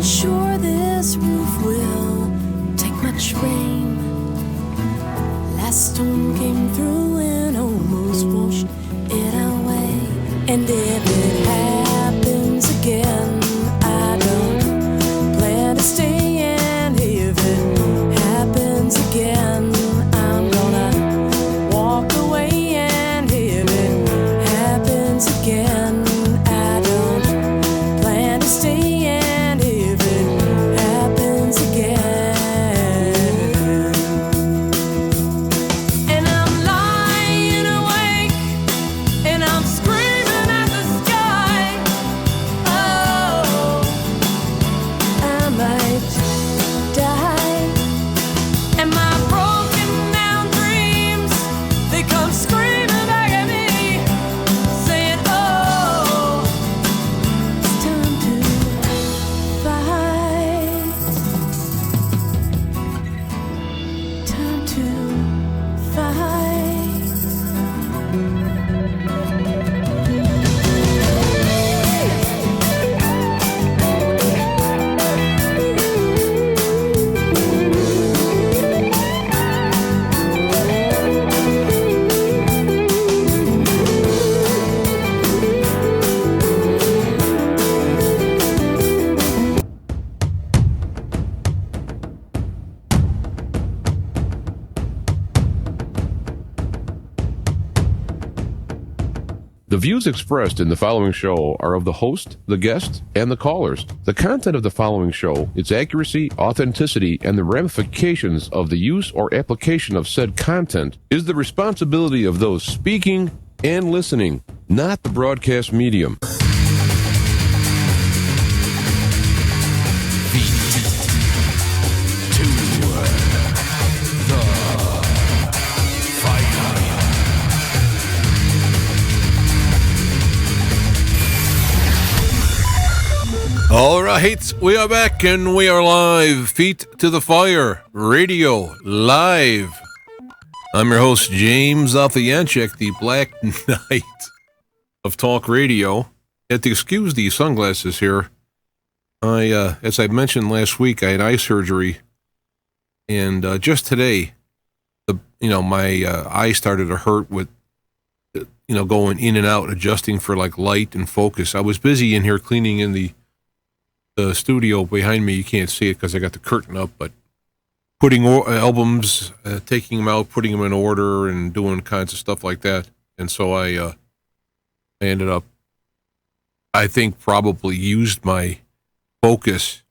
sure this roof will take much rain. Last storm came through and almost washed it away. And if it happens again, I don't plan to stay. And if it happens again, I'm gonna walk away. And if it happens again, I don't plan to stay. And if it happens again, and I'm lying awake and I'm screaming at the sky. Oh, I might die. And my broken down dreams, they come screaming back at me, saying, oh, it's time to fight. Time to fight. The views expressed in the following show are of the host, the guest, and the callers. The content of the following show, its accuracy, authenticity, and the ramifications of the use or application of said content is the responsibility of those speaking and listening, not the broadcast medium. All right, we are back and we are live. Feet to the Fire Radio live. I'm your host, James Alfianchek, the Black Knight of Talk Radio. At the Excuse the Sunglasses here. As I mentioned last week, I had eye surgery, and just today, my eye started to hurt with, going in and out, adjusting for like light and focus. I was busy in here cleaning in the studio behind me. You can't see it because I got the curtain up, but putting albums, taking them out, putting them in order, and doing kinds of stuff like that. And so I ended up, I think, probably used my focus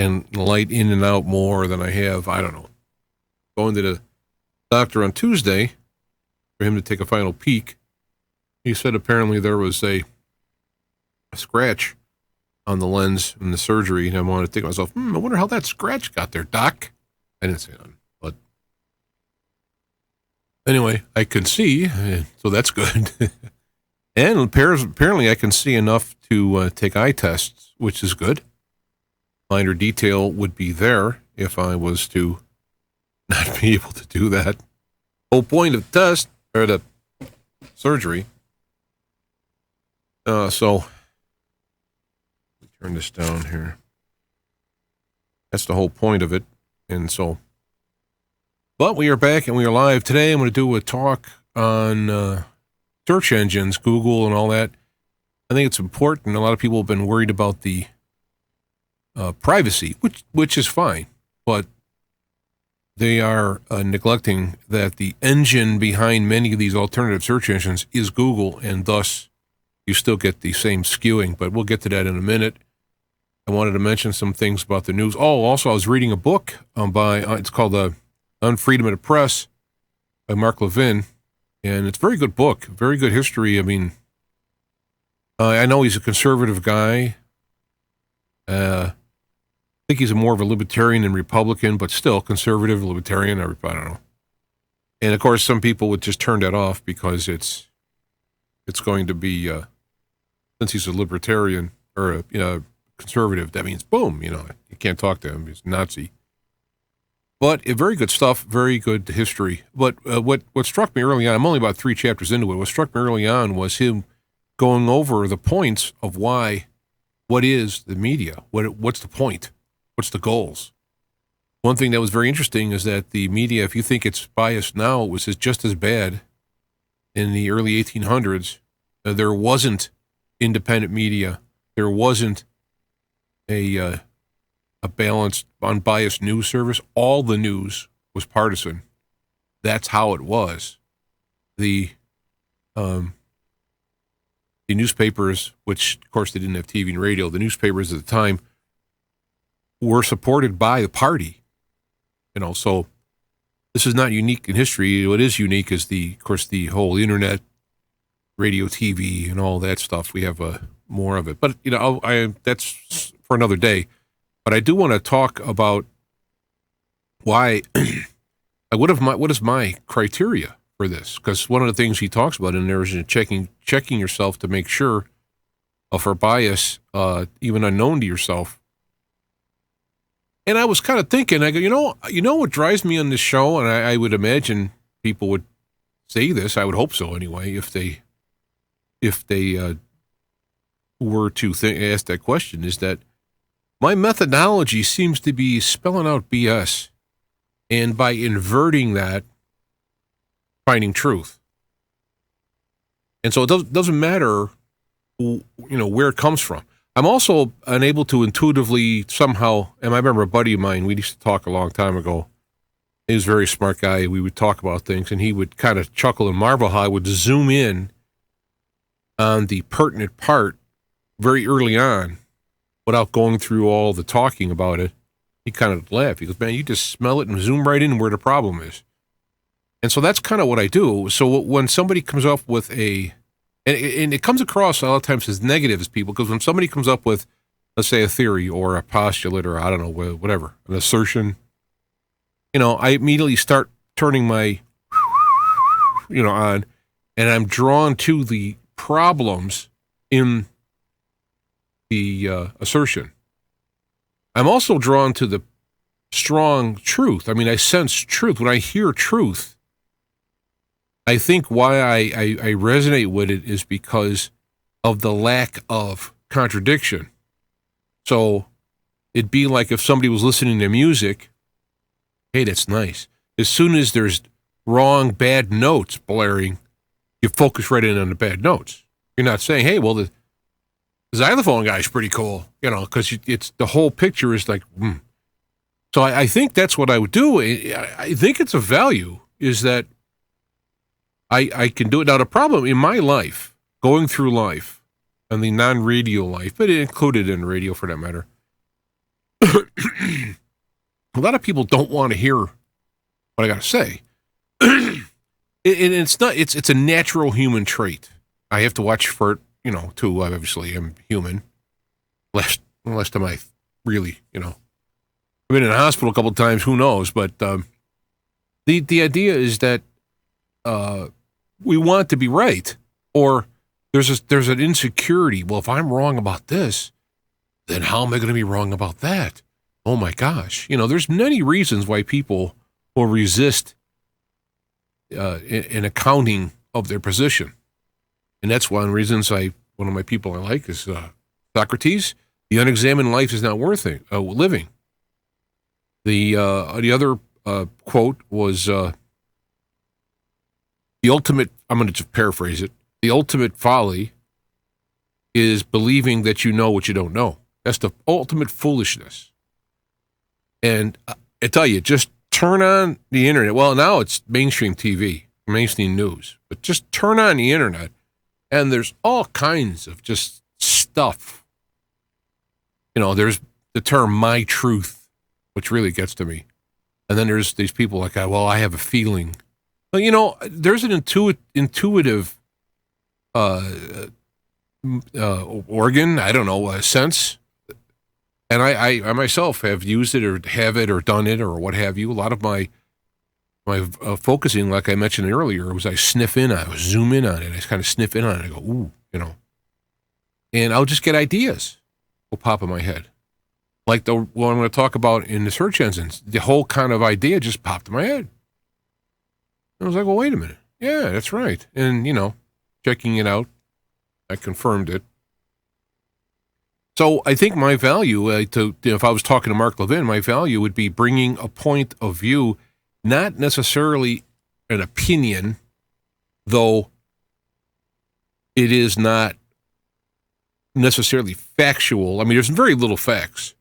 and light in and out more than I have. I don't know. Going to the doctor on Tuesday for him to take a final peek. He said apparently there was a scratch on the lens in the surgery, and I wanted to think to myself, I wonder how that scratch got there, Doc. I didn't say that, but anyway, I can see, so that's good. And apparently I can see enough to take eye tests, which is good. Minor detail would be there if I was to not be able to do that. Whole point of the test, or the surgery. So turn this down here. That's the whole point of it. And so, but we are back and we are live. Today I'm going to do a talk on search engines, Google and all that. I think it's important. A lot of people have been worried about the privacy, which is fine, but they are neglecting that the engine behind many of these alternative search engines is Google, and thus you still get the same skewing. But we'll get to that in a minute. I wanted to mention some things about the news. Oh, also, I was reading a book it's called Unfreedom of the Press by Mark Levin, and it's a very good book, very good history. I mean, I know he's a conservative guy. I think he's more of a libertarian than Republican, but still conservative, libertarian, I don't know. And, of course, some people would just turn that off because it's going to be, since he's a libertarian or a conservative, that means boom, you can't talk to him. He's Nazi. But very good stuff, very good history. But what struck me early on, I'm only about 3 chapters into it, what struck me early on was him going over the points of why what is the media? What's the point? What's the goals? One thing that was very interesting is that the media, if you think it's biased now, it was just as bad in the early 1800s. There wasn't independent media. There wasn't a balanced, unbiased news service. All the news was partisan. That's how it was. The newspapers, which of course they didn't have TV and radio, the newspapers at the time were supported by the party. So this is not unique in history. What is unique is of course, the whole internet, radio, TV, and all that stuff. We have more of it, but that's for another day. But I do want to talk about why. What is my criteria for this? Because one of the things he talks about in there is checking yourself to make sure for bias, even unknown to yourself. And I was kind of thinking, I go, you know what drives me on this show, and I would imagine people would say this. I would hope so anyway, if they were to ask that question, is that my methodology seems to be spelling out BS, and by inverting that, finding truth. And so it doesn't matter, where it comes from. I'm also unable to intuitively somehow, and I remember a buddy of mine, we used to talk a long time ago. He was a very smart guy. We would talk about things, and he would kind of chuckle and marvel how I would zoom in on the pertinent part very early on without going through all the talking about it. He kind of laughed. He goes, man, you just smell it and zoom right in where the problem is. And so that's kind of what I do. So when somebody comes up with and it comes across a lot of times as negative as people, because when somebody comes up with, let's say, a theory or a postulate or I don't know, whatever, an assertion, I immediately start turning my, on, and I'm drawn to the problems in the assertion. I'm also drawn to the strong truth. I mean, I sense truth. When I hear truth, I think why I resonate with it is because of the lack of contradiction. So it'd be like if somebody was listening to music, hey, that's nice. As soon as there's wrong, bad notes blaring, you focus right in on the bad notes. You're not saying, hey, well, the xylophone guy's pretty cool, because it's the whole picture is like, So I think that's what I would do. I think it's a value is that I can do it. Now, the problem in my life, going through life, and the non-radio life, but it included in radio for that matter, a lot of people don't want to hear what I got to say. And it's a natural human trait. I have to watch for it, to obviously I'm human. Last time I really, I've been in a hospital a couple of times, who knows, but the idea is that we want to be right, or there's an insecurity. Well, if I'm wrong about this, then how am I going to be wrong about that? Oh my gosh. There's many reasons why people will resist an accounting of their position. And that's one of the reasons one of my people I like is Socrates. The unexamined life is not worth living. The other quote was the ultimate, I'm going to just paraphrase it, the ultimate folly is believing that you know what you don't know. That's the ultimate foolishness. And I tell you, just turn on the internet. Well, now it's mainstream TV, mainstream news. But just turn on the internet, and there's all kinds of just stuff. There's the term "my truth," which really gets to me. And then there's these people like, well, I have a feeling. Well, there's an intuitive organ, I don't know, a sense. And I myself have used it or have it or done it or what have you. A lot of my focusing, like I mentioned earlier, was I sniff in on it, I zoom in on it. I kind of sniff in on it. I go, ooh, and I'll just get ideas will pop in my head. Like what I'm going to talk about in the search engines, the whole kind of idea just popped in my head. I was like, well, wait a minute. Yeah, that's right. And, checking it out, I confirmed it. So I think my value, if I was talking to Mark Levin, my value would be bringing a point of view, not necessarily an opinion, though it is not necessarily factual. I mean, there's very little facts.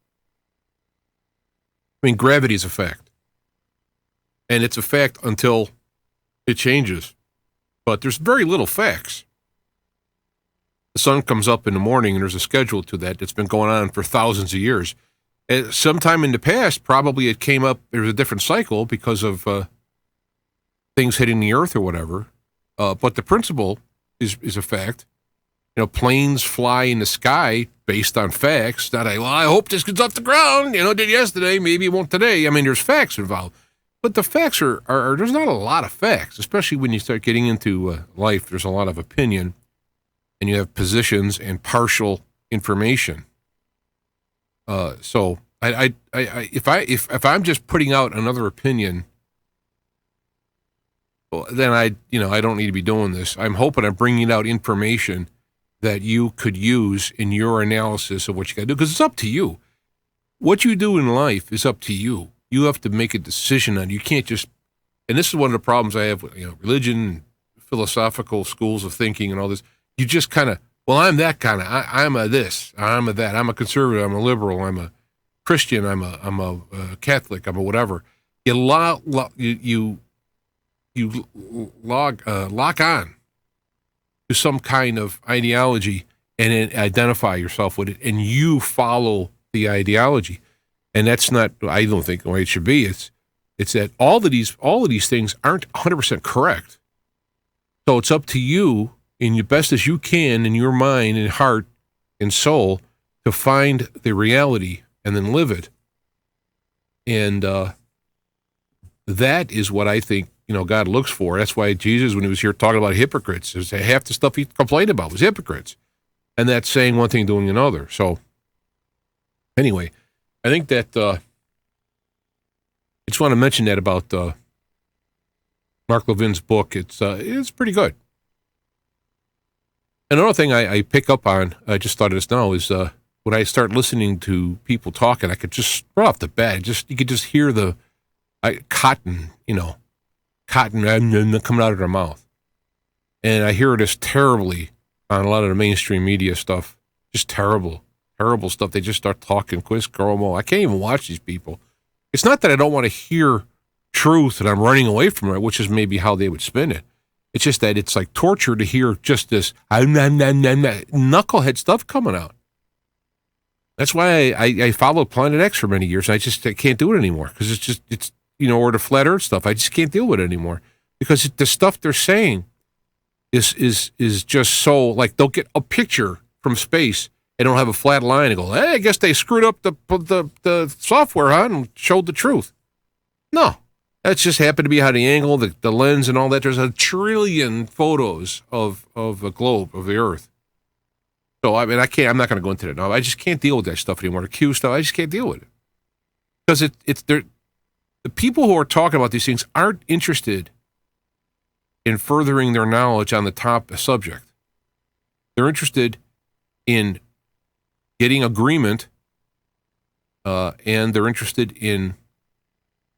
I mean, gravity is a fact. And it's a fact until it changes. But there's very little facts. The sun comes up in the morning, and there's a schedule to that that's been going on for thousands of years. And sometime in the past, probably it came up, there was a different cycle because of things hitting the earth or whatever. But the principle is a fact. You know, planes fly in the sky based on facts. Not I hope this gets off the ground. You know, it did yesterday, maybe it won't today. I mean, there's facts involved. But the facts are there's not a lot of facts, especially when you start getting into life. There's a lot of opinion. And you have positions and partial information. So if I'm just putting out another opinion, well, then I don't need to be doing this. I'm hoping I'm bringing out information that you could use in your analysis of what you got to do, because it's up to you. What you do in life is up to you. You have to make a decision on it. You can't just, and this is one of the problems I have with religion, philosophical schools of thinking, and all this. You just kind of, well, I'm that kind of, I'm a this, I'm a that, I'm a conservative, I'm a liberal, I'm a Christian, I'm a Catholic, I'm a whatever. You lock on to some kind of ideology and then identify yourself with it, and you follow the ideology. And that's not, I don't think, the way it should be. It's that all of these things aren't 100% correct. So it's up to you, in your best as you can, in your mind and heart and soul, to find the reality and then live it. And that is what I think, God looks for. That's why Jesus, when he was here talking about hypocrites, half the stuff he complained about was hypocrites. And that's saying one thing, doing another. So anyway, I think that I just want to mention that about Mark Levin's book. It's pretty good. Another thing I pick up on, I just thought of this now, is when I start listening to people talking, I could just, right off the bat, you could just hear the cotton coming out of their mouth. And I hear this terribly on a lot of the mainstream media stuff. Just terrible stuff. They just start talking quis cromo. I can't even watch these people. It's not that I don't want to hear truth and I'm running away from it, which is maybe how they would spin it. It's just that it's like torture to hear just this knucklehead stuff coming out. That's why I followed Planet X for many years. I can't do it anymore because it's or the flat Earth stuff. I just can't deal with it anymore because the stuff they're saying is just so, like, they'll get a picture from space and don't have a flat line and go, hey, I guess they screwed up the software, huh, and showed the truth. No. That just happened to be how the angle, the lens, and all that. There's 1 trillion photos of a globe of the Earth. So I mean, I'm not going to go into that now. I just can't deal with that stuff anymore. The Q stuff, I just can't deal with it because the people who are talking about these things aren't interested in furthering their knowledge on the top subject. They're interested in getting agreement, and they're interested in.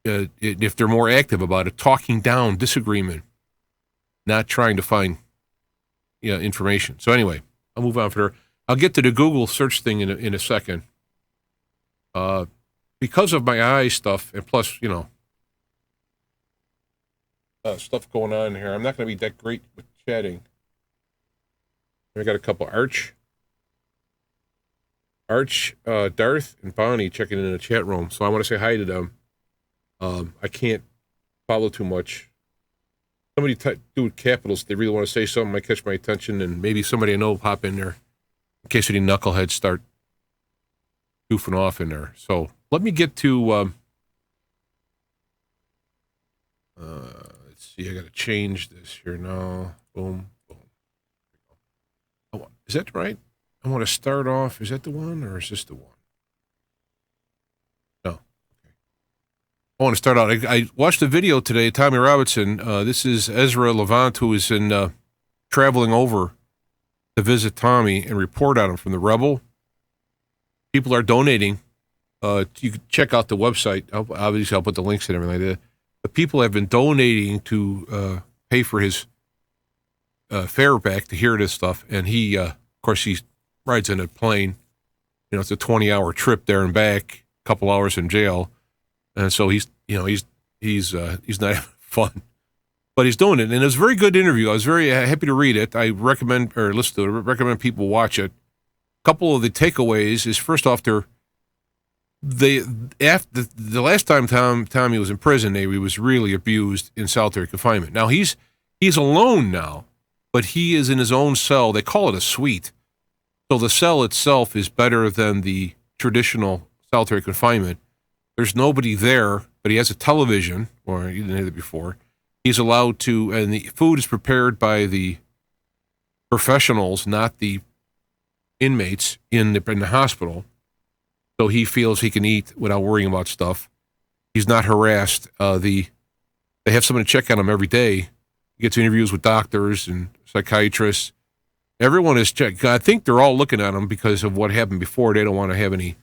If they're more active about it, talking down disagreement, not trying to find information. So anyway, I'll move on from there. I'll get to the Google search thing in a second. Because of my eye stuff, and plus, stuff going on here, I'm not going to be that great with chatting. I got a couple Arch, Darth, and Bonnie checking in the chat room, so I want to say hi to them. I can't follow too much. Somebody do with capitals. They really want to say something, might catch my attention, and maybe somebody I know will pop in there in case any knuckleheads start goofing off in there. So let me get to, let's see, I got to change this here now. Boom, boom. Oh, is that right? I want to start off, is that the one, or is this the one? I want to start out. I watched a video today, Tommy Robinson. This is Ezra Levant, who is traveling over to visit Tommy and report on him from the Rebel. people are donating. You can check out the website. Obviously, I'll put the links and everything like that. But people have been donating to pay for his fare back to hear this stuff. And he, of course, he rides in a plane. You know, it's a 20-hour trip there and back, a couple hours in jail. And so he's not having fun. But he's doing it. And it was a very good interview. I was very happy to read it. I recommend people watch it. A couple of the takeaways is, first off, after the last time Tommy was in prison, he was really abused in solitary confinement. Now he's alone now, but he is in his own cell. They call it a suite. So the cell itself is better than the traditional solitary confinement. There's nobody there, but he has a television, or he didn't have it before. He's allowed to, and the food is prepared by the professionals, not the inmates in the hospital. So he feels he can eat without worrying about stuff. He's not harassed. They have someone to check on him every day. He gets interviews with doctors and psychiatrists. Everyone is checked. I think they're all looking at him because of what happened before. They don't want to have any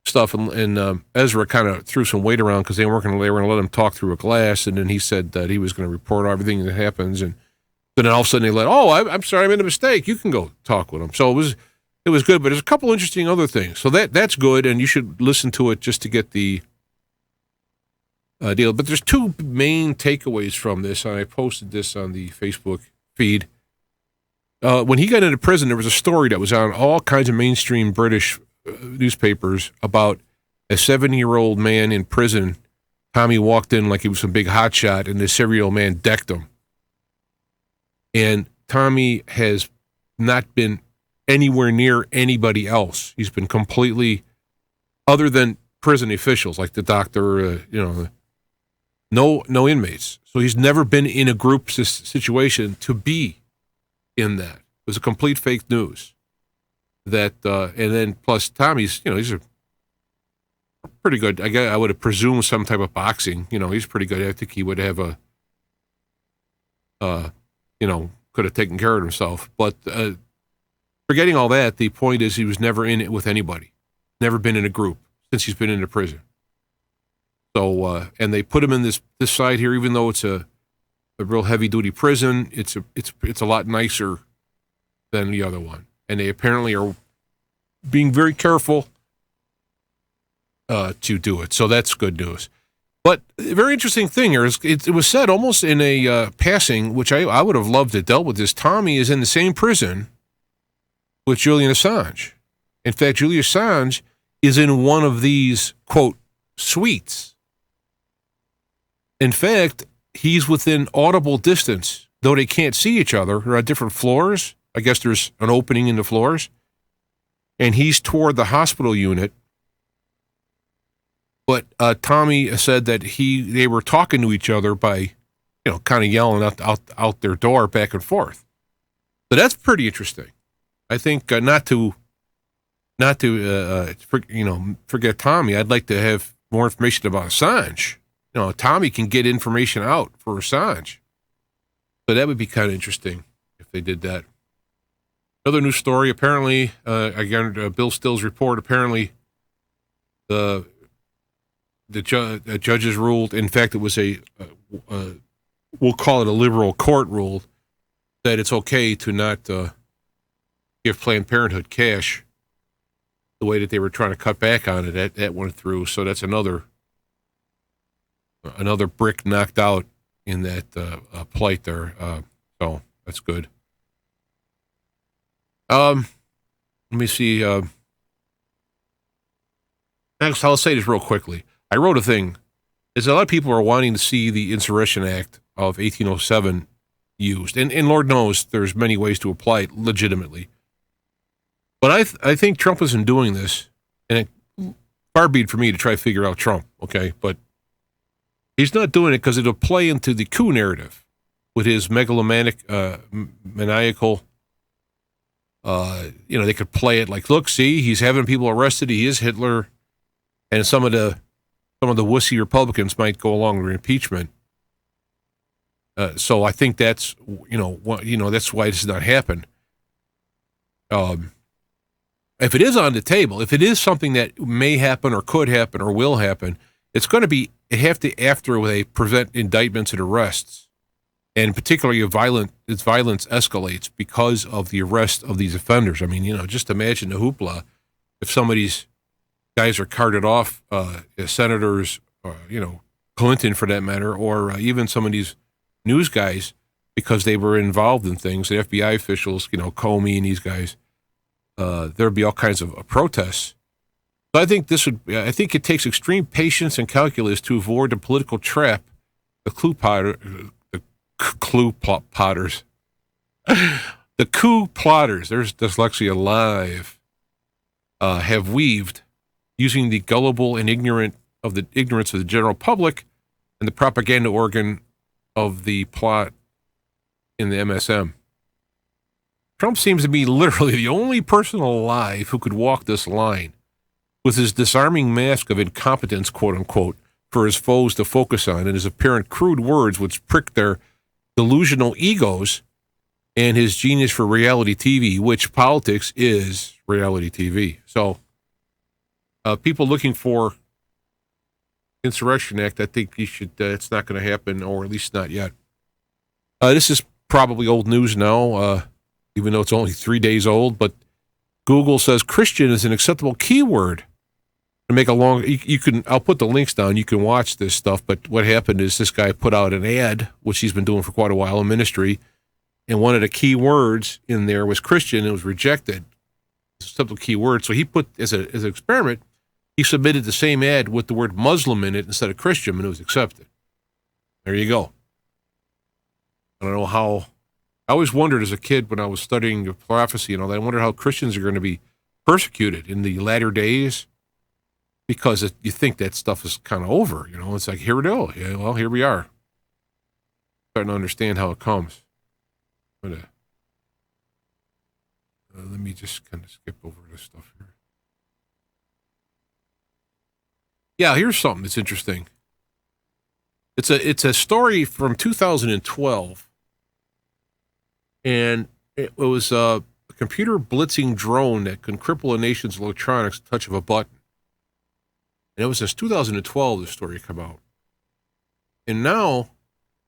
stuff. And Ezra kind of threw some weight around because they were going to let him talk through a glass. And then he said that he was going to report everything that happens. And then all of a sudden they I'm sorry, I made a mistake. You can go talk with him. So it was good, but there's a couple interesting other things. So that's good, and you should listen to it just to get the deal. But there's two main takeaways from this, and I posted this on the Facebook feed. When he got into prison, there was a story that was on all kinds of mainstream British newspapers about a 70-year-old man in prison. Tommy walked in like he was some big hotshot, and the 70-year-old man decked him. And Tommy has not been anywhere near anybody else. He's been completely, other than prison officials like the doctor, no inmates. So he's never been in a group situation to be in that. It was a complete fake news. That and then plus Tommy's, he's a pretty good. I would have presumed some type of boxing. He's pretty good. I think he would have could have taken care of himself. But forgetting all that, the point is he was never in it with anybody, never been in a group since he's been in the prison. So and they put him in this side here, even though it's a real heavy duty prison. It's a lot nicer than the other one. And they apparently are being very careful to do it. So that's good news. But a very interesting thing here is it was said almost in a passing, which I would have loved to dealt with this. Tommy is in the same prison with Julian Assange. In fact, Julian Assange is in one of these, quote, suites. In fact, he's within audible distance, though they can't see each other. They're on different floors. I guess there's an opening in the floors. And he's toward the hospital unit. But Tommy said that they were talking to each other by, kind of yelling out their door back and forth. So that's pretty interesting. I think not to forget Tommy. I'd like to have more information about Assange. Tommy can get information out for Assange. So that would be kind of interesting if they did that. Another news story, apparently, again, Bill Still's report, apparently the judges ruled, in fact, it was we'll call it a liberal court ruled, that it's okay to not give Planned Parenthood cash the way that they were trying to cut back on it. That went through, so that's another brick knocked out in that plight there. So that's good. Let me see. Next, I'll say this real quickly. I wrote a thing. There's a lot of people are wanting to see the Insurrection Act of 1807 used. And Lord knows there's many ways to apply it legitimately. But I think Trump isn't doing this. And far be it for me to try to figure out Trump, okay? But he's not doing it because it'll play into the coup narrative with his megalomaniacal, they could play it like, look, see, he's having people arrested. He is Hitler. And some of the wussy Republicans might go along with impeachment. So I think that's, that's why this has not happened. if it is on the table, if it is something that may happen or could happen or will happen, it's going to be, it have to, after they prevent indictments and arrests, and particularly if violence escalates because of the arrest of these offenders. I mean, just imagine the hoopla if some of these guys are carted off, as senators, Clinton for that matter, or even some of these news guys because they were involved in things, the FBI officials, Comey and these guys. There'd be all kinds of protests. So I think it takes extreme patience and calculus to avoid the political trap the coup plotters, there's dyslexia live, have weaved using the gullible and ignorance of the general public and the propaganda organ of the plot in the MSM. Trump seems to be literally the only person alive who could walk this line with his disarming mask of incompetence, quote unquote, for his foes to focus on, and his apparent crude words which prick their delusional egos, and his genius for reality TV, which politics is reality TV. So people looking for Insurrection Act, I think you should, it's not going to happen, or at least not yet. This is probably old news now, even though it's only 3 days old, but Google says Christian is an acceptable keyword. To make a long, I'll put the links down, you can watch this stuff, but what happened is this guy put out an ad, which he's been doing for quite a while in ministry, and one of the key words in there was Christian, and it was rejected. It's a acceptable keyword, so he put, as an experiment, he submitted the same ad with the word Muslim in it instead of Christian, and it was accepted. There you go. I don't know how. I always wondered as a kid when I was studying prophecy and all that, I wondered how Christians are going to be persecuted in the latter days, because you think that stuff is kind of over. It's like, here we go. Yeah, well, here we are. Starting to understand how it comes. But, let me just kind of skip over this stuff here. Yeah, here's something that's interesting. It's a story from 2012, and it was a computer blitzing drone that can cripple a nation's electronics at the touch of a button. And it was since 2012 this story came out. And now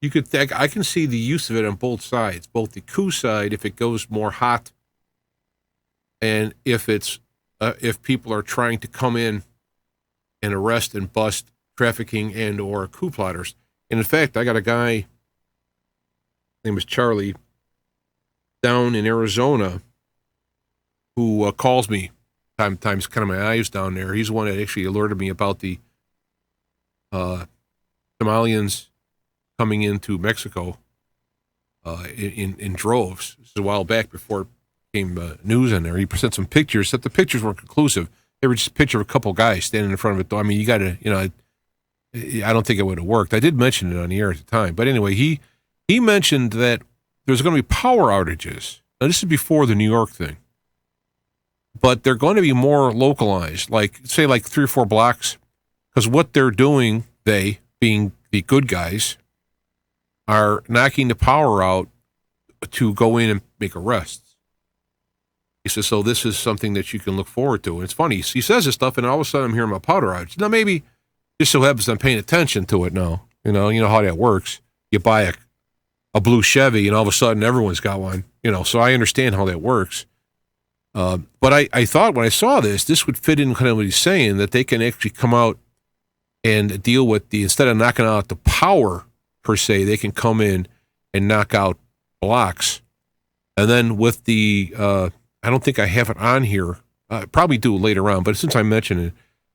you could think, I can see the use of it on both sides, both the coup side if it goes more hot, and if it's if people are trying to come in and arrest and bust trafficking and or coup plotters. And in fact, I got a guy, his name is Charlie, down in Arizona, who calls me times kind of my eyes down there. He's the one that actually alerted me about the Somalians coming into Mexico in droves. This is a while back before it became news in there. He sent some pictures, that the pictures weren't conclusive. They were just a picture of a couple guys standing in front of it. I mean, you got to, I don't think it would have worked. I did mention it on the air at the time. But anyway, he mentioned that there's going to be power outages. Now, this is before the New York thing. But they're going to be more localized, like 3 or 4 blocks, because what they're doing, they being the good guys, are knocking the power out to go in and make arrests. He says, so this is something that you can look forward to. And it's funny, he says this stuff, and all of a sudden I'm hearing about powder outage. Now, maybe just so happens I'm paying attention to it now. You know how that works. You buy a blue Chevy, and all of a sudden everyone's got one. So I understand how that works. But I thought when I saw this would fit in kind of what he's saying, that they can actually come out and deal with instead of knocking out the power per se, they can come in and knock out blocks. And then with the, I don't think I have it on here. I probably do later on, but since I mentioned it,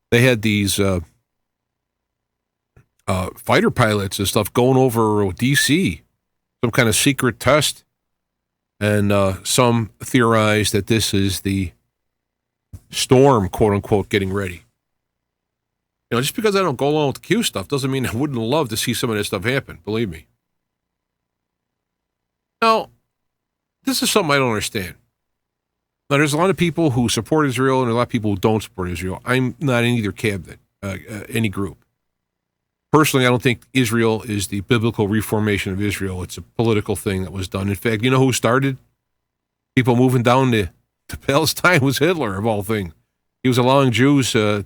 they had these fighter pilots and stuff going over D.C., some kind of secret test. And some theorize that this is the storm, quote unquote, getting ready. Just because I don't go along with the Q stuff doesn't mean I wouldn't love to see some of this stuff happen. Believe me. Now, this is something I don't understand. Now, there's a lot of people who support Israel and a lot of people who don't support Israel. I'm not in either cabinet, any group. Personally, I don't think Israel is the biblical reformation of Israel. It's a political thing that was done. In fact, you know who started? People moving down to Palestine was Hitler, of all things. He was allowing Jews to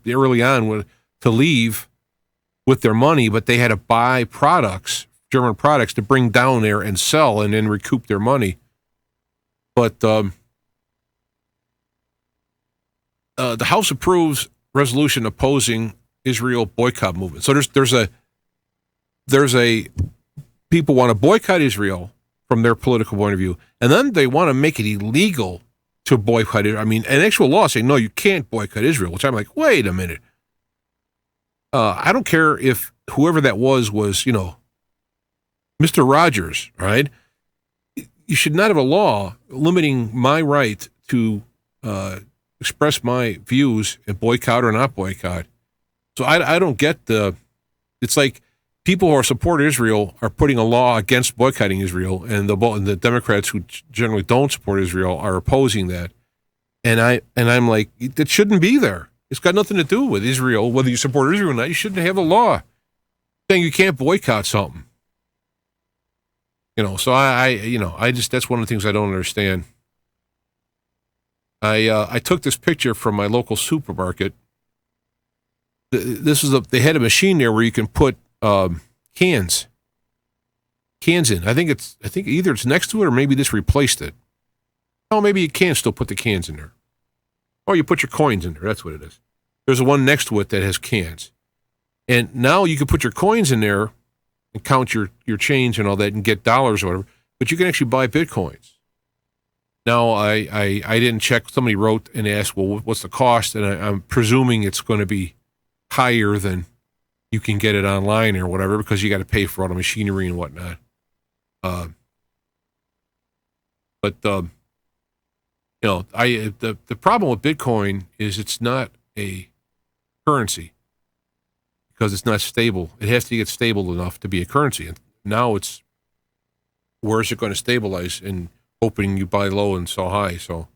early on to leave with their money, but they had to buy products, German products, to bring down there and sell and then recoup their money. But the House approves resolution opposing Israel boycott movement. So there's a people want to boycott Israel from their political point of view, and then they want to make it illegal to boycott it. I mean, an actual law saying, no, you can't boycott Israel, which I'm like, wait a minute. I don't care if whoever that was, Mr. Rogers, right? You should not have a law limiting my right to express my views and boycott or not boycott. So I don't get it's like people who support Israel are putting a law against boycotting Israel, and the Democrats who generally don't support Israel are opposing that. And I'm like, it shouldn't be there. It's got nothing to do with Israel. Whether you support Israel or not, you shouldn't have a law saying you can't boycott something. So I just, that's one of the things I don't understand. I took this picture from my local supermarket. They had a machine there where you can put cans in. I think either it's next to it or maybe this replaced it. Oh, maybe you can still put the cans in there. Or you put your coins in there. That's what it is. There's a one next to it that has cans. And now you can put your coins in there and count your change and all that and get dollars or whatever. But you can actually buy Bitcoins. Now, I didn't check. Somebody wrote and asked, well, what's the cost? And I'm presuming it's going to be higher than you can get it online or whatever, because you got to pay for all the machinery and whatnot. The problem with Bitcoin is it's not a currency because it's not stable. It has to get stable enough to be a currency. And now where is it going to stabilize? And hoping you buy low and sell high. So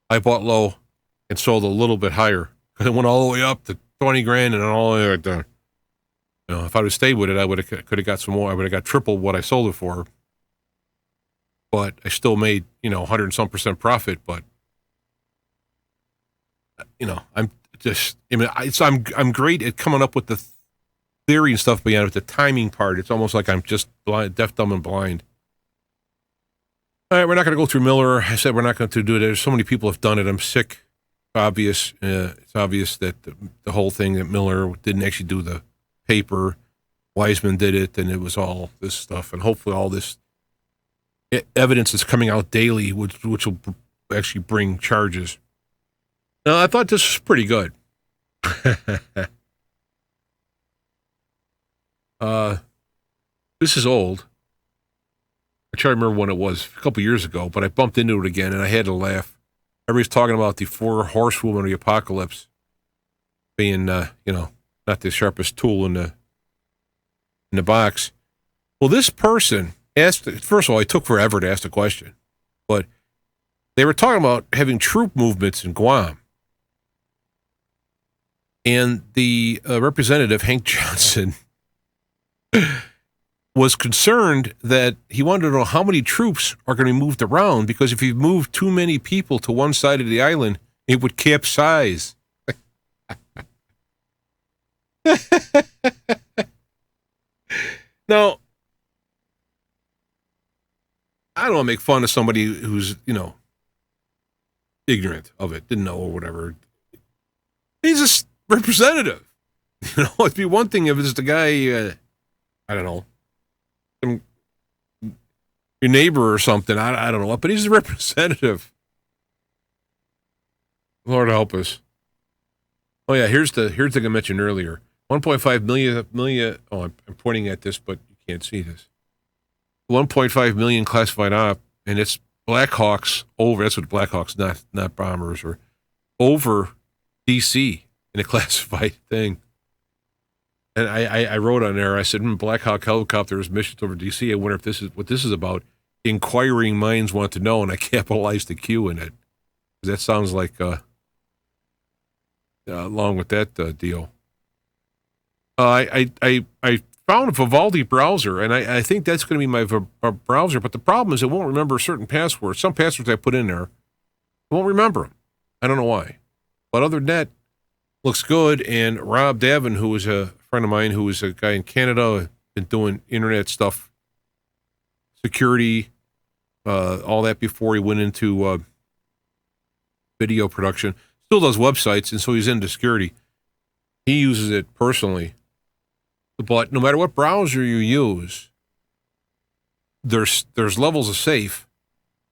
I bought low and sold a little bit higher because it went all the way up to 20 grand and all the way right there. If I would have stayed with it, could have got some more. I would have got triple what I sold it for. But I still made, 100 and some % profit. But, I'm great at coming up with the theory and stuff, but the timing part, it's almost like I'm just blind, deaf, dumb, and blind. All right, we're not going to go through Miller. I said we're not going to do it. There's so many people have done it. I'm sick. Obvious. It's obvious that the whole thing that Miller didn't actually do the paper. Wiseman did it, and it was all this stuff. And hopefully all this evidence is coming out daily, which will actually bring charges. Now, I thought this was pretty good. This is old. I try to remember when it was, a couple years ago, but I bumped into it again, and I had to laugh. Everybody's talking about the 4 horsewomen of the apocalypse being, not the sharpest tool in the box. Well, this person asked, first of all, it took forever to ask the question, but they were talking about having troop movements in Guam. And the representative, Hank Johnson, was concerned that he wanted to know how many troops are going to be moved around, because if you move too many people to one side of the island, it would capsize. Now, I don't want to make fun of somebody who's, ignorant of it, didn't know or whatever. He's a representative. It'd be one thing if it's the guy, I don't know, your neighbor or something. I don't know what, but he's a representative. Lord help us. Oh yeah, here's the thing I mentioned earlier. 1.5 million. Oh, I'm pointing at this, but you can't see this. 1.5 million classified op, and it's Blackhawks over. That's what Blackhawks, not bombers, or over DC in a classified thing. And I wrote on there, I said, Black Hawk helicopters missions over D.C. I wonder if this is what this is about. Inquiring minds want to know, and I capitalized the Q in it. That sounds like, along with that deal. I found a Vivaldi browser, and I think that's going to be my browser. But the problem is it won't remember certain passwords. Some passwords I put in there, it won't remember them. I don't know why. But other than that, looks good. And Rob Davin, who is a friend of mine, who is a guy in Canada, been doing internet stuff, security, all that before he went into video production. Still does websites, and so he's into security. He uses it personally. But no matter what browser you use, there's levels of safe,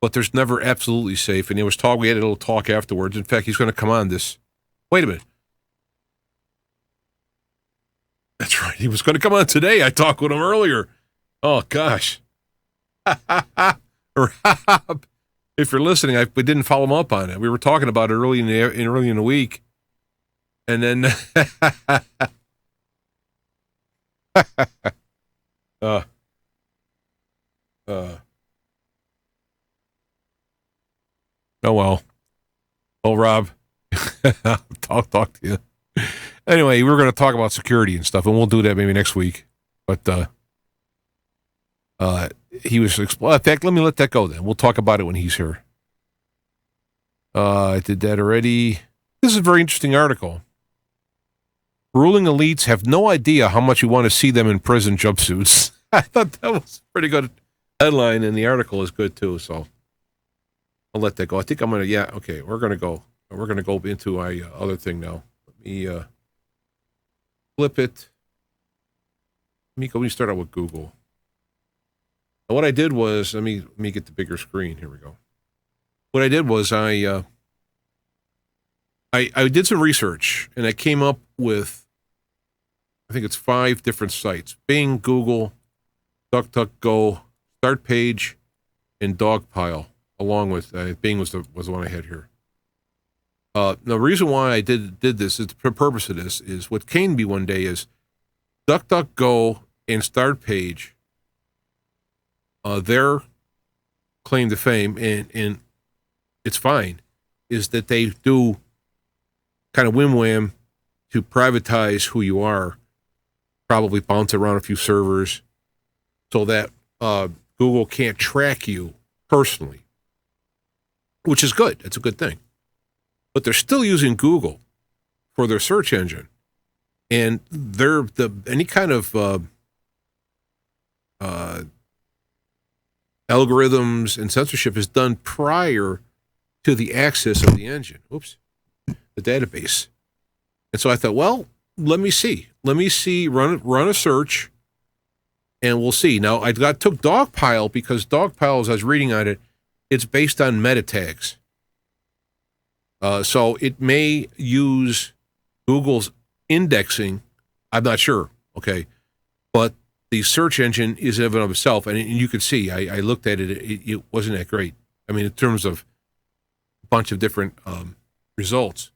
but there's never absolutely safe. And we had a little talk afterwards. In fact, he's going to come on this. Wait a minute. That's right. He was going to come on today. I talked with him earlier. Oh, gosh. Rob, if you're listening, we didn't follow him up on it. We were talking about it early in the week. And then... oh well. Oh, Rob. Talk to you. Anyway, we were going to talk about security and stuff, and we'll do that maybe next week. But he was in fact, let me let that go then. We'll talk about it when he's here. I did that already. This is a very interesting article. Ruling elites have no idea how much you want to see them in prison jumpsuits. I thought that was a pretty good headline, and the article is good too, so I'll let that go. I think I'm going to, okay, we're going to go into my other thing now. Let me flip it. Let me start out with Google. And what I did was, let me get the bigger screen. Here we go. What I did was I did some research, and I came up with, I think it's 5 different sites: Bing, Google, DuckDuckGo, Startpage, and Dogpile. Along with Bing was the one I had here. The reason why I did this, is the purpose of this is what came to me one day is DuckDuckGo and Startpage. Their claim to fame, and it's fine, is that they do kind of wham to privatize who you are. Probably bounce around a few servers so that Google can't track you personally, which is good. It's a good thing. But they're still using Google for their search engine, and any kind of algorithms and censorship is done prior to the access of the engine. The database. And so I thought, well, let me see, run a search, and we'll see. Now, I took Dogpile because Dogpile, as I was reading on it, it's based on meta tags. So it may use Google's indexing. I'm not sure, okay? But the search engine is in and of itself, and you can see, I looked at it, it wasn't that great. I mean, in terms of a bunch of different results.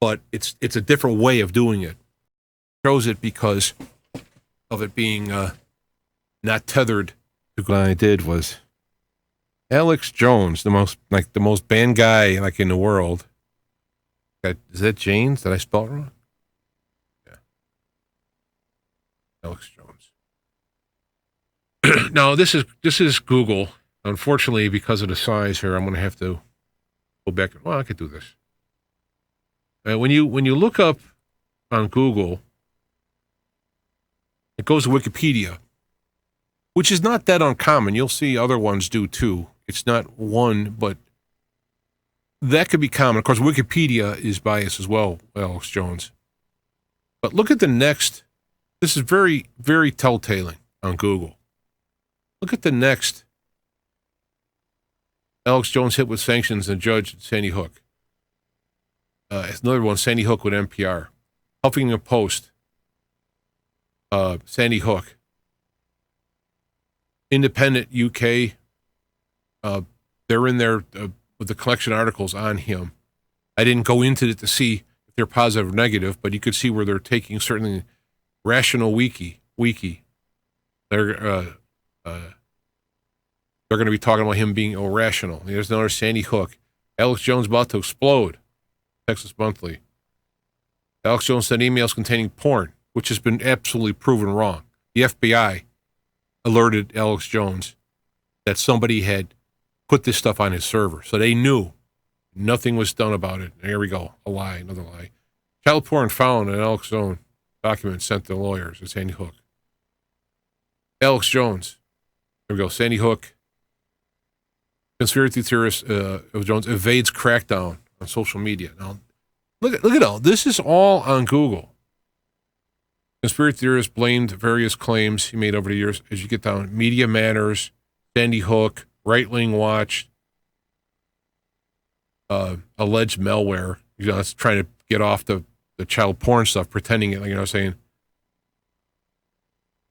But it's a different way of doing it. Shows it because of it being not tethered to what I did was Alex Jones, the most banned guy in the world. Is that James? Did I spell it wrong? Yeah. Alex Jones. Now this is Google. Unfortunately, because of the size here, I'm going to have to go back. Well, I could do this. When you look up on Google, it goes to Wikipedia, which is not that uncommon. You'll see other ones do too. It's not one, but that could be common. Of course, Wikipedia is biased as well, Alex Jones. But look at the next. This is very, very telltale on Google. Look at the next. Alex Jones hit with sanctions and judge Sandy Hook. It's another one, Sandy Hook with NPR. Huffington Post. Sandy Hook. Independent UK. They're in there with the collection articles on him. I didn't go into it to see if they're positive or negative, but you could see where they're taking certainly Rational Wiki. They're going to be talking about him being irrational. There's another Sandy Hook. Alex Jones about to explode. Texas Monthly. Alex Jones sent emails containing porn, which has been absolutely proven wrong. the FBI alerted Alex Jones that somebody had put this stuff on his server. So they knew nothing was done about it. And here we go. A lie, another lie. Child porn found in Alex Jones document sent to lawyers at Sandy Hook. Alex Jones. Here we go. Sandy Hook. Conspiracy theorist of Jones evades crackdown on social media. Now, look at all. This is all on Google. Conspiracy theorists blamed various claims he made over the years. As you get down, Media Matters, Sandy Hook, Right Wing Watch, alleged malware. It's trying to get off the child porn stuff, pretending it, saying,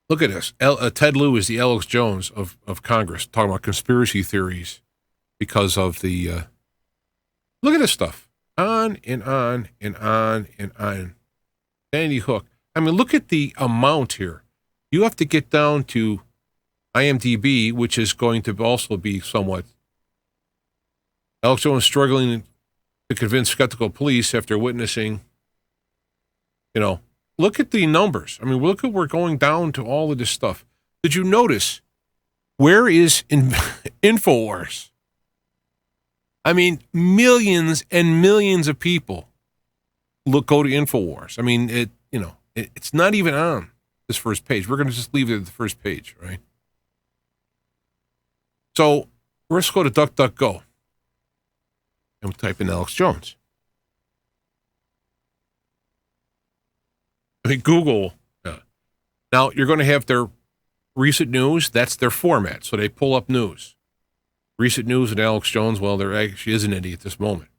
look at this. Ted Lieu is the Alex Jones of Congress, talking about conspiracy theories because of the, look at this stuff. On and on and on and on. Sandy Hook. I mean, look at the amount here. You have to get down to IMDb, which is going to also be somewhat. Alex Jones struggling to convince skeptical police after witnessing, look at the numbers. I mean, we're going down to all of this stuff. Did you notice, where is InfoWars? I mean, millions and millions of people go to InfoWars. I mean, it's not even on this first page. We're going to just leave it at the first page, right? So let's go to DuckDuckGo and we'll type in Alex Jones. I mean, Google. Now, you're going to have their recent news. That's their format. So they pull up news. Recent news and Alex Jones. Well, there actually isn't any at this moment.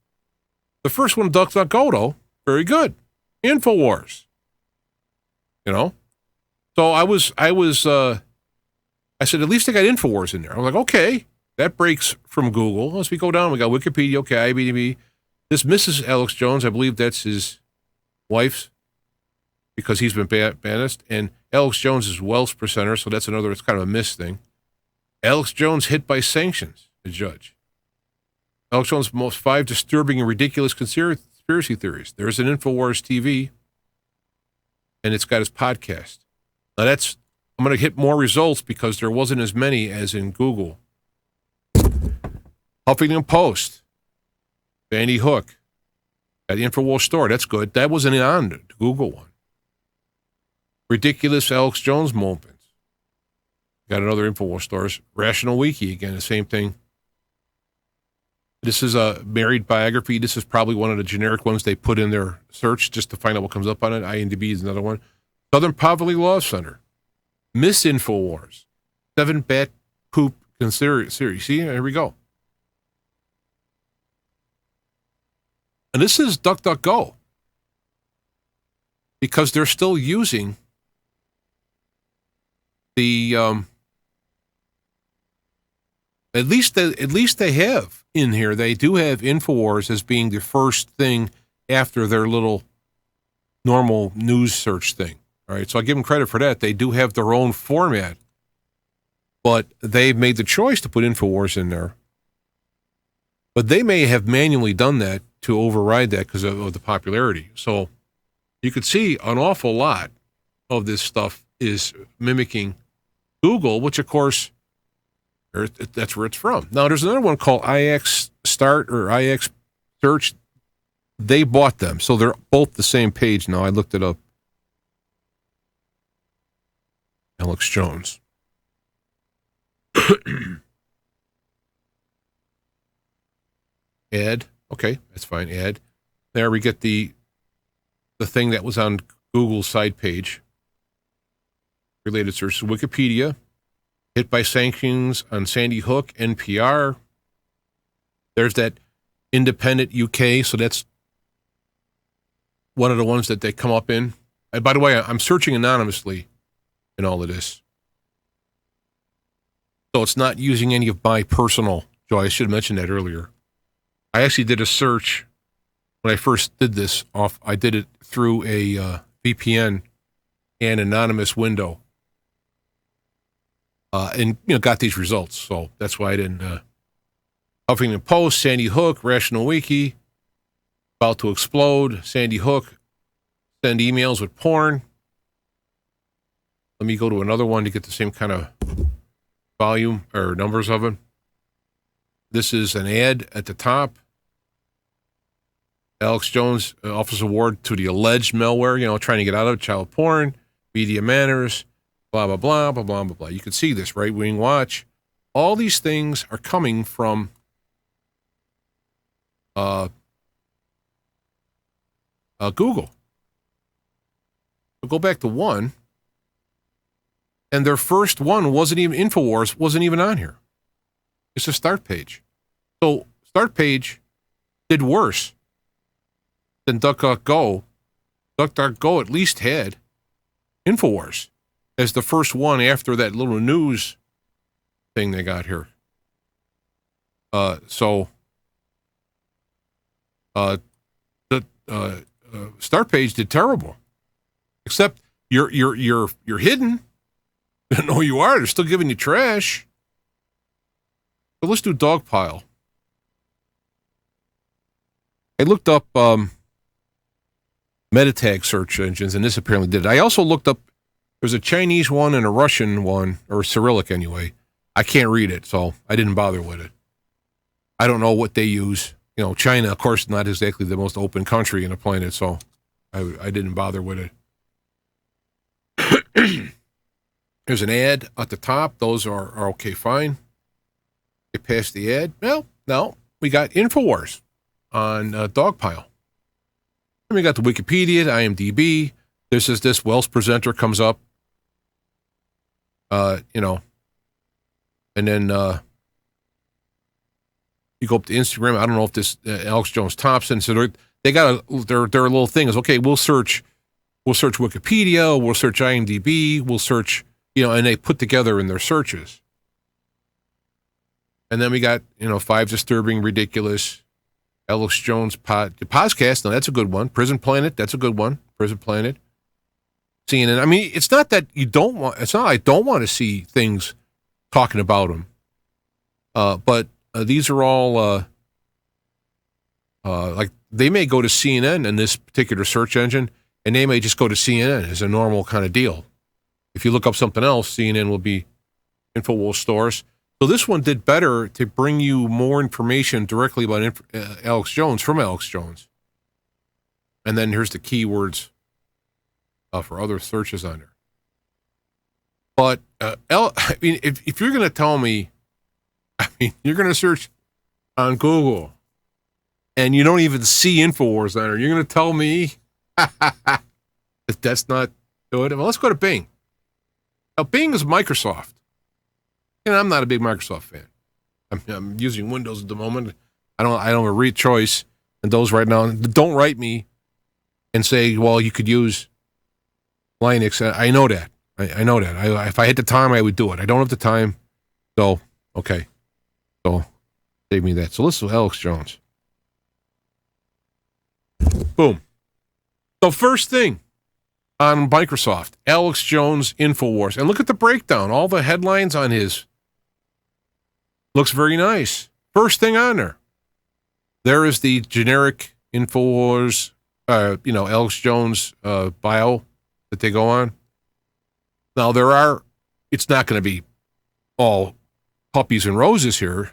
The first one, DuckDuckGo, though, very good. InfoWars. So I said, at least they got InfoWars in there. I'm like, okay, that breaks from Google. As we go down, we got Wikipedia, okay, IMDb. This Mrs. Alex Jones, I believe that's his wife's, because he's been banished. And Alex Jones is Welsh presenter, so that's another, it's kind of a miss thing. Alex Jones hit by sanctions, the judge. Alex Jones' most 5 disturbing and ridiculous conspiracy theories. There's an InfoWars TV, and it's got his podcast. Now I'm going to hit more results because there wasn't as many as in Google. Huffington Post, Sandy Hook, at the InfoWars store. That's good. That wasn't on the Google one. Ridiculous Alex Jones moments. Got another InfoWars stores. Rational Wiki, again, the same thing. This is a married biography. This is probably one of the generic ones they put in their search just to find out what comes up on it. IMDb is another one. Southern Poverty Law Center. Miss InfoWars. 7 Bat Poop Conspiracy. See, here we go. And this is DuckDuckGo. Because they're still using the at least they have in here. They do have InfoWars as being the first thing after their little normal news search thing. All right, so I give them credit for that. They do have their own format, but they've made the choice to put InfoWars in there. But they may have manually done that to override that because of the popularity. So you could see an awful lot of this stuff is mimicking Google, which, of course, that's where it's from. Now, there's another one called IX Start or IX Search. They bought them, so they're both the same page now. I looked it up. Alex Jones. Ad. Okay, that's fine. Ad. There we get the thing that was on Google's side page. Related sources. Wikipedia. Hit by sanctions on Sandy Hook. NPR. There's that Independent UK. So that's one of the ones that they come up in. And by the way, I'm searching anonymously in all of this. So it's not using any of my personal. Joe, I should have mentioned that earlier. I actually did a search when I first did this off. I did it through a VPN and anonymous window, and got these results. So that's why I didn't. Huffington Post, Sandy Hook, Rational Wiki, about to explode. Sandy Hook, send emails with porn. Let me go to another one to get the same kind of volume or numbers of it. This is an ad at the top. Alex Jones offers award to the alleged malware, trying to get out of child porn, media manners, blah, blah, blah, blah, blah, blah, blah. You can see this, right? Wing Watch. All these things are coming from Google. We'll go back to one. And their first one wasn't even InfoWars, wasn't even on here. It's a Startpage. So Startpage did worse than DuckDuckGo. DuckDuckGo at least had InfoWars as the first one after that little news thing they got here. Startpage did terrible. Except you're hidden. They don't know who you are. They're still giving you trash. So let's do Dogpile. I looked up meta-tag search engines, and this apparently did it. I also looked up, there's a Chinese one and a Russian one, or Cyrillic anyway. I can't read it, so I didn't bother with it. I don't know what they use. China, of course, not exactly the most open country in the planet, so I didn't bother with it. There's an ad at the top. Those are okay, fine. Get past the ad. Well, no, we got InfoWars on Dogpile. And we got the Wikipedia, the IMDb. This Wells presenter comes up. And then you go up to Instagram. I don't know if this Alex Jones Thompson. So they got their little thing is, okay, we'll search Wikipedia, we'll search IMDb, we'll search, and they put together in their searches. And then we got, 5 disturbing, ridiculous, Alex Jones podcast. Now that's a good one. Prison Planet, that's a good one. Prison Planet. CNN. I mean, it's not that I don't want to see things talking about them. But these are all, like they may go to CNN in this particular search engine, and they may just go to CNN as a normal kind of deal. If you look up something else, CNN will be InfoWars stores. So this one did better to bring you more information directly about Alex Jones from Alex Jones. And then here's the keywords for other searches on there. But if you're going to tell me, you're going to search on Google and you don't even see InfoWars on there, you're going to tell me that that's not good? Well, let's go to Bing. Now, Bing is Microsoft. And I'm not a big Microsoft fan. I'm using Windows at the moment. I don't have a read choice. And those right now, don't write me and say, well, you could use Linux. I know that. I know that. If I had the time, I would do it. I don't have the time. So, okay. So, save me that. So, let's do Alex Jones. Boom. So, first thing on Microsoft, Alex Jones InfoWars. And look at the breakdown. All the headlines on his. Looks very nice. First thing on there. There is the generic InfoWars, Alex Jones bio that they go on. Now, it's not going to be all puppies and roses here.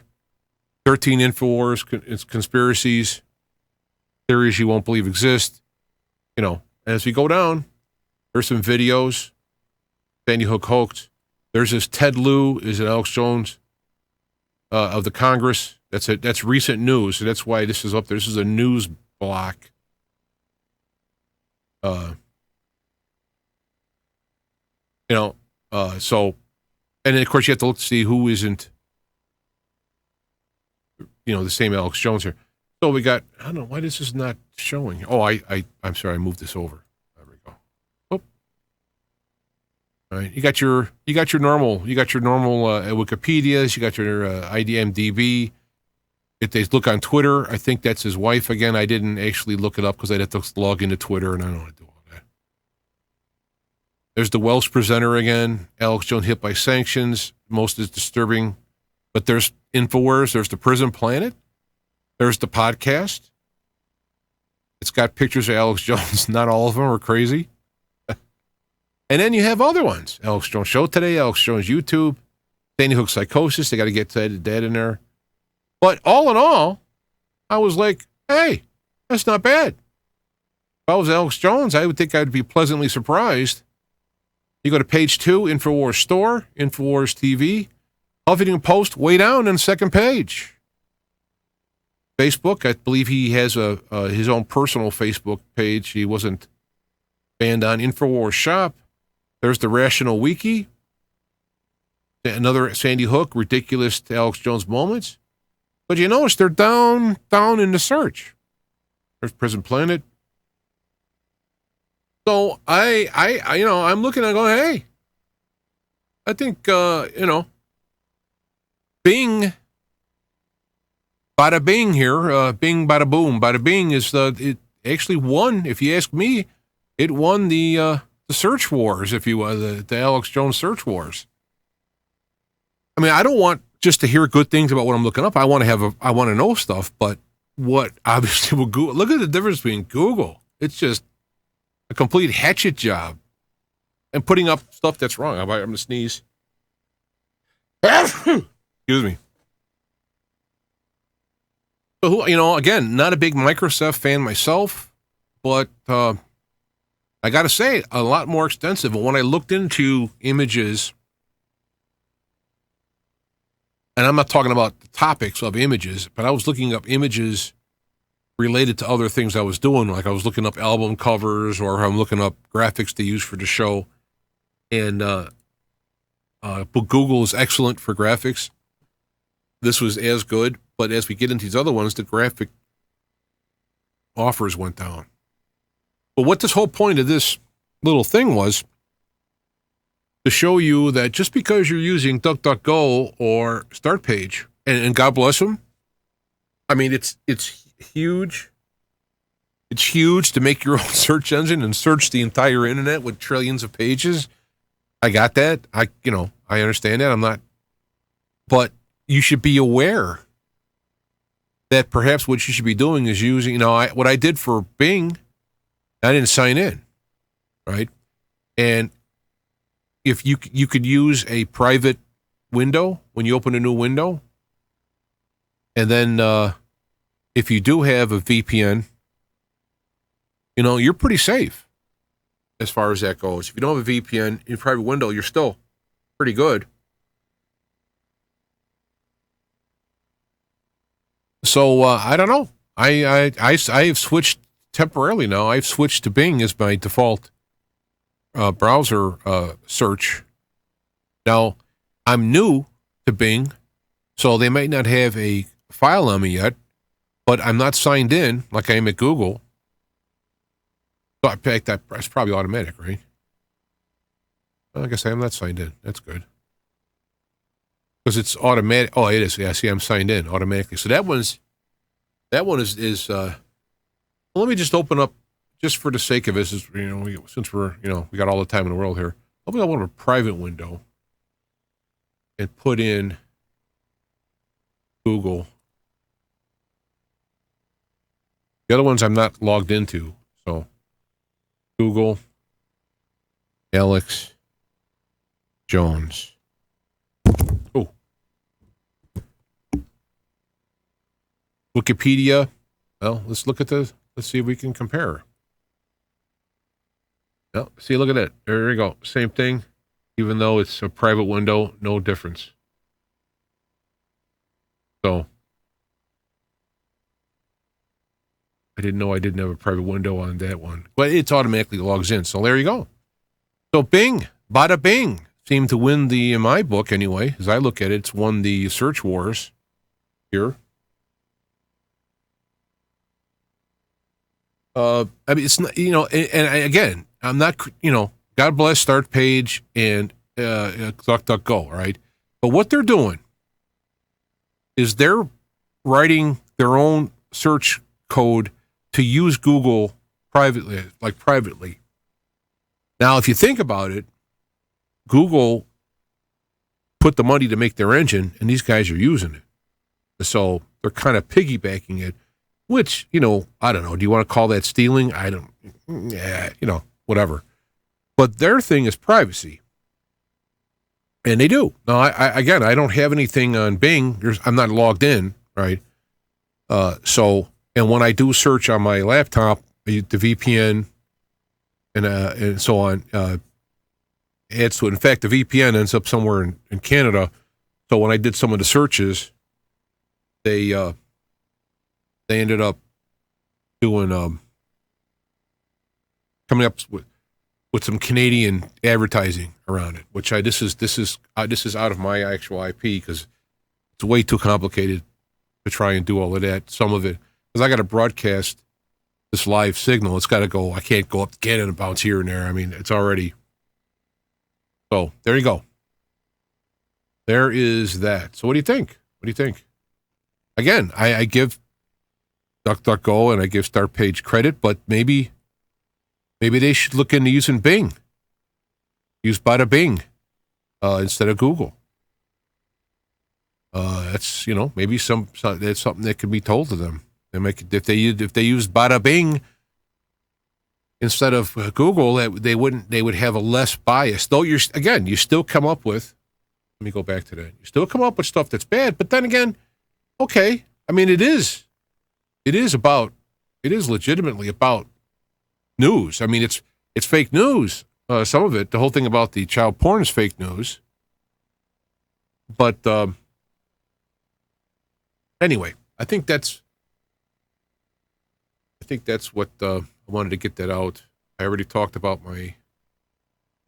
13 InfoWars conspiracies, theories you won't believe exist. As we go down, there's some videos. Sandy Hook hoax. There's this Ted Lieu, is it Alex Jones of the Congress? That's recent news. So that's why this is up there. This is a news block. So, and then of course you have to look to see who isn't, the same Alex Jones here. So we got, I don't know why this is not showing. Oh, I'm sorry, I moved this over. There we go. Oh. All right, you got your normal Wikipedias, you got your IMDb. If they look on Twitter, I think that's his wife again. I didn't actually look it up because I'd have to log into Twitter, and I don't want to do all that. There's the Welsh presenter again. Alex Jones hit by sanctions. Most is disturbing. But there's InfoWars. There's the Prison Planet. There's the podcast. It's got pictures of Alex Jones. Not all of them are crazy. And then you have other ones. Alex Jones Show Today, Alex Jones YouTube, Sandy Hook Psychosis. They got to get that in there. But all in all, I was like, hey, that's not bad. If I was Alex Jones, I would think I'd be pleasantly surprised. You go to page 2, InfoWars Store, InfoWars TV, Huffington Post, way down on the second page. Facebook, I believe he has his own personal Facebook page. He wasn't banned on InfoWars Shop. There's the Rational Wiki. Another Sandy Hook, ridiculous Alex Jones moments. But you notice they're down in the search. There's Prison Planet. So I'm looking and going, hey, I think, Bing, bada bing here, bing, bada boom. Bada bing it actually won, if you ask me, it won the search wars, if you will, the Alex Jones search wars. I mean, I don't want just to hear good things about what I'm looking up. I want to know stuff, but what obviously will Google, look at the difference between Google. It's just a complete hatchet job and putting up stuff that's wrong. I'm going to sneeze. Excuse me. So, again, not a big Microsoft fan myself, but I got to say, a lot more extensive. And when I looked into images, and I'm not talking about the topics of images, but I was looking up images related to other things I was doing. Like I was looking up album covers, or I'm looking up graphics to use for the show. And Google is excellent for graphics. This was as good, but as we get into these other ones, the graphic offers went down. But what this whole point of this little thing was to show you that just because you're using DuckDuckGo or Startpage, and God bless them, I mean, it's huge. It's huge to make your own search engine and search the entire internet with trillions of pages. I got that. I understand that. I'm not, but you should be aware that perhaps what you should be doing is using, what I did for Bing, I didn't sign in, right? And if you could use a private window when you open a new window, and then if you do have a VPN, you're pretty safe as far as that goes. If you don't have a VPN in a private window, you're still pretty good. So I don't know. I have switched temporarily now. I've switched to Bing as my default browser search. Now, I'm new to Bing, so they might not have a file on me yet, but I'm not signed in like I am at Google. So I picked that. That's probably automatic, right? Well, I guess I'm not signed in. That's good. Because it's automatic. Oh, it is. Yeah, see, I'm signed in automatically. So that one is well, let me just open up, just for the sake of this, since we're, we got all the time in the world here. Let me open up a private window and put in Google. The other ones I'm not logged into. So Google, Alex Jones. Oh. Wikipedia. Well, let's see if we can compare. Oh, see, look at that. There you go. Same thing. Even though it's a private window, no difference. So I didn't know I didn't have a private window on that one. But it's automatically logs in. So there you go. So Bing, bada bing, seemed to win in my book anyway, as I look at it, it's won the search wars here. I mean, it's not, and again, I'm not, God bless Startpage and DuckDuckGo, right? But what they're doing is they're writing their own search code to use Google privately. Now, if you think about it, Google put the money to make their engine, and these guys are using it. So they're kind of piggybacking it. Which, I don't know. Do you want to call that stealing? Whatever. But their thing is privacy. And they do. Now, I don't have anything on Bing. I'm not logged in, right? And when I do search on my laptop, the VPN and so on adds to it. In fact, the VPN ends up somewhere in Canada. So when I did some of the searches, they ended up doing coming up with some Canadian advertising around it, which this is out of my actual IP because it's way too complicated to try and do all of that. Some of it because I got to broadcast this live signal. It's got to go. I can't go up to Canada and bounce here and there. I mean, it's already. So there you go. There is that. So what do you think? What do you think? Again, I give DuckDuckGo and I give Startpage credit, but maybe they should look into using Bing. Use Bada Bing instead of Google. That's maybe that's something that can be told to them. If they use Bada Bing instead of Google, they would have a less bias. Though you still come up with. Let me go back to that. You still come up with stuff that's bad, but then again, okay. I mean, it is legitimately about news. I mean, it's fake news. Some of it, the whole thing about the child porn is fake news. But anyway, I think that's what I wanted to get that out. I already talked about my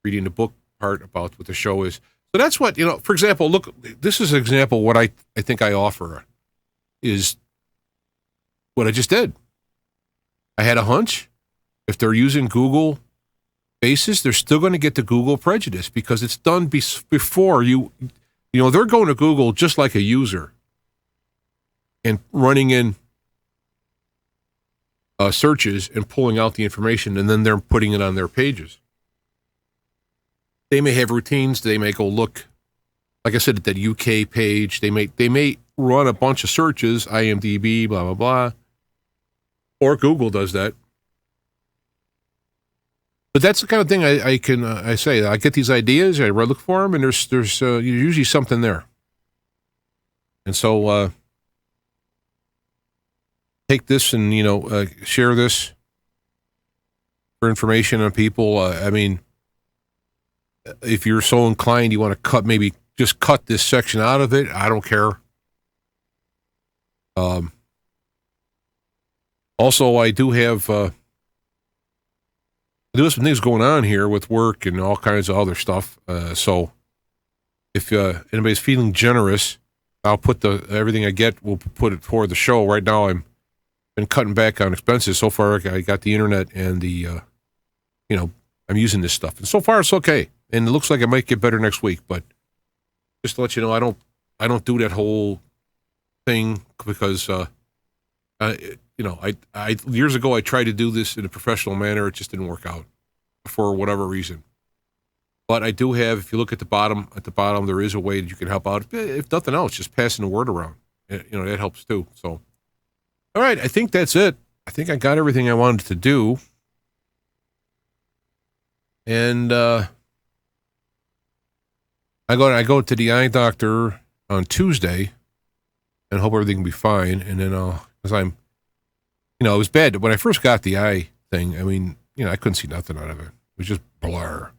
reading the book part about what the show is. So that's what, for example, look, this is an example. What I think I offer is what I just did. I had a hunch. If they're using Google basis, they're still going to get the Google prejudice because it's done before they're going to Google just like a user and running in searches and pulling out the information, and then they're putting it on their pages. They may have routines. They may go look, like I said, at that UK page. They may run a bunch of searches, IMDb, blah, blah, blah. Or Google does that. But that's the kind of thing I say. I get these ideas, I look for them, and there's usually something there. And so take this and, share this for information on people. I mean, if you're so inclined, you want to cut this section out of it. I don't care. Also, I do have some things going on here with work and all kinds of other stuff. So if anybody's feeling generous, I'll put everything I get, we'll put it toward the show. Right now, I'm been cutting back on expenses. So far, I got the internet and I'm using this stuff. And so far, it's okay. And it looks like it might get better next week. But just to let you know, I don't do that whole thing because, I years ago, I tried to do this in a professional manner. It just didn't work out for whatever reason. But I do have, if you look at the bottom, there is a way that you can help out. If nothing else, just passing the word around. That helps too. So, all right, I think that's it. I think I got everything I wanted to do. And I go to the eye doctor on Tuesday and hope everything can be fine. And then because I'm, it was bad. When I first got the eye thing, I mean, I couldn't see nothing out of it. It was just blur.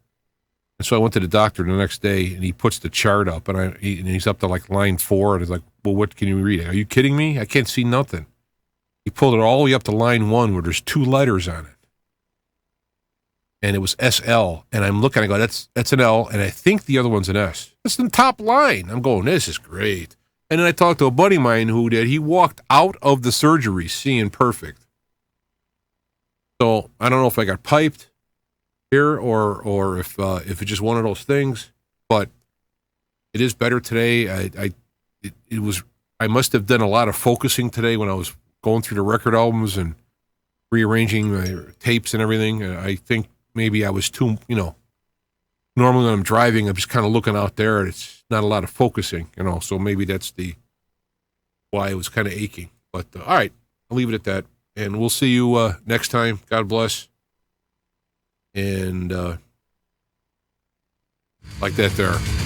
And so I went to the doctor the next day, and he puts the chart up, and he's up to like line 4, and he's like, well, what can you read? Are you kidding me? I can't see nothing. He pulled it all the way up to line 1 where there's 2 letters on it. And it was SL, and I'm looking, I go, that's an L, and I think the other one's an S. It's the top line. I'm going, this is great. And then I talked to a buddy of mine he walked out of the surgery seeing perfect. So I don't know if I got piped here or if it's just one of those things, but it is better today. I must have done a lot of focusing today when I was going through the record albums and rearranging my tapes and everything. I think maybe I was too, normally when I'm driving, I'm just kind of looking out there and it's not a lot of focusing, so maybe that's why it was kind of aching. But all right, I'll leave it at that. And we'll see you next time. God bless. And like that there.